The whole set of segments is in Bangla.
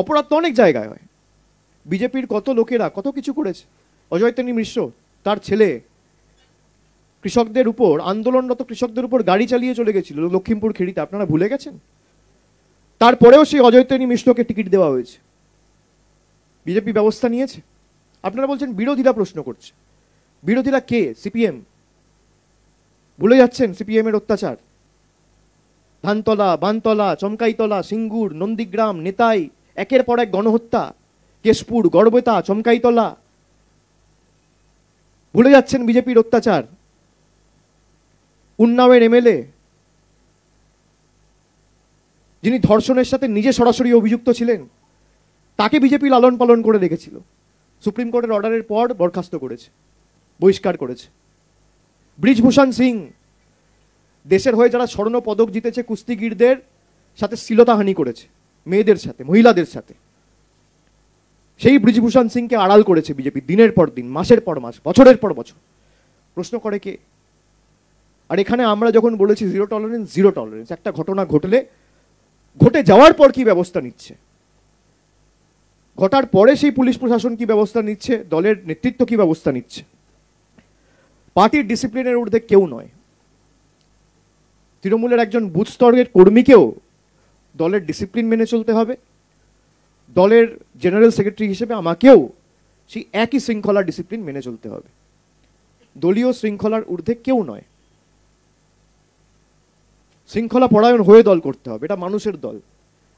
অপরাধ তো অনেক জায়গায় হয়। বিজেপির কত লোকেরা কত কিছু করেছে। অজয় মিশ্র তার ছেলে কৃষকদের উপর, আন্দোলনরত কৃষকদের উপর গাড়ি চালিয়ে চলে গেছিল লক্ষ্মীমপুর খেড়িতে, আপনারা ভুলে গেছেন? তারপরেও সেই অজয় মিশ্রকে টিকিট দেওয়া হয়েছে। বিজেপি ব্যবস্থা নিয়েছে? আপনারা বলছেন বিরোধীরা প্রশ্ন করছে। বিরোধীরা কে? সিপিএম। ভুলে যাচ্ছেন সিপিএম এর অত্যাচার। ধানতলা, বানতলা, চমকাইতলা, সিঙ্গুর, নন্দীগ্রাম, নেতাই, একের পর এক গণহত্যা, কেশপুর, গড়বেতা, চমকাইতলা। ভুলে যাচ্ছেন বিজেপির অত্যাচার। উন্নাওয়ের এমএলএ যিনি ধর্ষণের সাথে নিজে সরাসরি অভিযুক্ত ছিলেন, তাকে বিজেপি লালন পালন করে রেখেছিল। সুপ্রিম কোর্টের অর্ডারের পর বরখাস্ত করেছে, বহিষ্কার করেছে। ব্রিজভূষণ সিং, দেশের হয়ে যারা স্বর্ণ পদক জিতেছে কুস্তিগিরদের সাথে শ্লীলতাহানি করেছে, মেয়েদের সাথে, মহিলাদের সাথে, সেই ব্রিজভূষণ সিংকে আড়াল করেছে বিজেপি দিনের পর দিন, মাসের পর মাস, বছরের পর বছর। প্রশ্ন করে কে? আর এখানে আমরা যখন বলেছি জিরো টলারেন্স, জিরো টলারেন্স, একটা ঘটনা ঘটলে ঘটে যাওয়ার পর কি ব্যবস্থা নিচ্ছে, ঘটার পরে সেই পুলিশ প্রশাসন কি ব্যবস্থা নিচ্ছে, দলের নেতৃত্ব কি ব্যবস্থা নিচ্ছে, পার্টির ডিসিপ্লিনের ঊর্ধ্বে কেউ নয়। তৃণমূলের একজন বুথ স্তরের কর্মীকেও দলের ডিসিপ্লিন মেনে চলতে হবে। দলের জেনারেল সেক্রেটারি হিসেবে আমাকেও সেই একই শৃঙ্খলা, ডিসিপ্লিন মেনে চলতে হবে। দলীয় শৃঙ্খলার ঊর্ধ্বে কেউ নয়। শৃঙ্খলা পরায়ণ হয়ে দল করতে হবে, এটা মানুষের দল।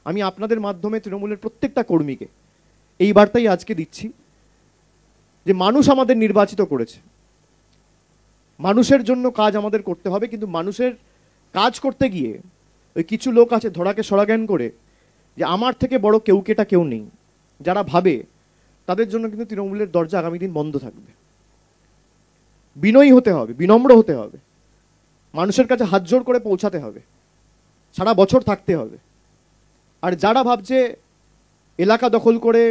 আমি আপনাদের মাধ্যমে তৃণমূলের প্রত্যেকটা কর্মীকে এই বার্তাই আজকে দিচ্ছি যে মানুষ আমাদের নির্বাচিত করেছে, মানুষের জন্য কাজ আমাদের করতে হবে। কিন্তু মানুষের কাজ করতে গিয়ে ওই কিছু লোক আছে ধরাকে সরাজ্ঞান করে যে আমার থেকে বড় কেউ কেটা কেউ নেই, যারা ভাবে, তাদের জন্য কিন্তু তৃণমূলের দরজা আগামী দিন বন্ধ থাকবে। বিনয়ী হতে হবে, বিনম্র হতে হবে, মানুষের কাছে হাত জোড় করে পৌঁছাতে হবে, সারা বছর থাকতে হবে। আর যারা ভাবছে এলাকা দখল করে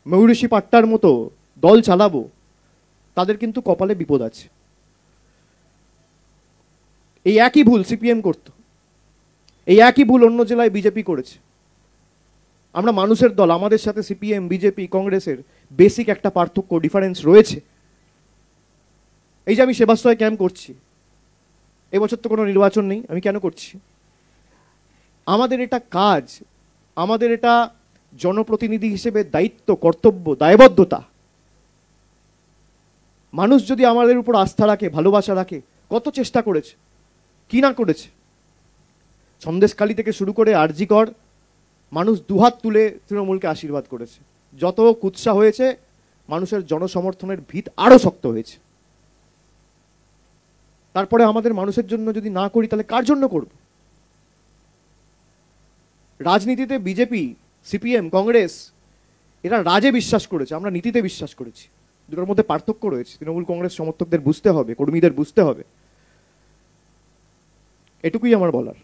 ময়ূরী পাট্টার মতো দল চালাবো, তাদের কিন্তু কপালে বিপদ আছে। এই একই ভুল সিপিএম করত, এই একই ভুল অন্য জেলায় বিজেপি করেছে। আমরা মানুষের দল, আমাদের সাথে সিপিএম, বিজেপি, কংগ্রেসের বেসিক একটা পার্থক্য, ডিফারেন্স রয়েছে। এই যে আমি সেবাশ্রয় ক্যাম্প করছি, এবছর তো কোনো নির্বাচন নেই, আমি কেন করছি? আমাদের এটা কাজ, আমাদের এটা জনপ্রতিনিধি হিসেবে দায়িত্ব, কর্তব্য, দায়বদ্ধতা। মানুষ যদি আমাদের উপর আস্থা রাখে, ভালোবাসা রাখে, কত চেষ্টা করেছে, কি না করেছে। সন্দেশখালী থেকে শুরু করে আরজি কর, মানুষ দুহাত তুলে তৃণমূলকে আশীর্বাদ করেছে। যত কুৎসা হয়েছে, মানুষের জনসমর্থনের ভিত আরো শক্ত হয়েছে। তারপরে আমাদের মানুষের জন্য যদি না করি, তাহলে কার জন্য করব? রাজনীতিতে বিজেপি, সিপিএম, কংগ্রেস এরা রাজে বিশ্বাস করেছে, আমরা নীতিতে বিশ্বাস করেছি। দুটোর মধ্যে পার্থক্য রয়েছে। তৃণমূল কংগ্রেস সমর্থকদের বুঝতে হবে, কর্মীদের বুঝতে হবে। এটুকুই আমার বলার।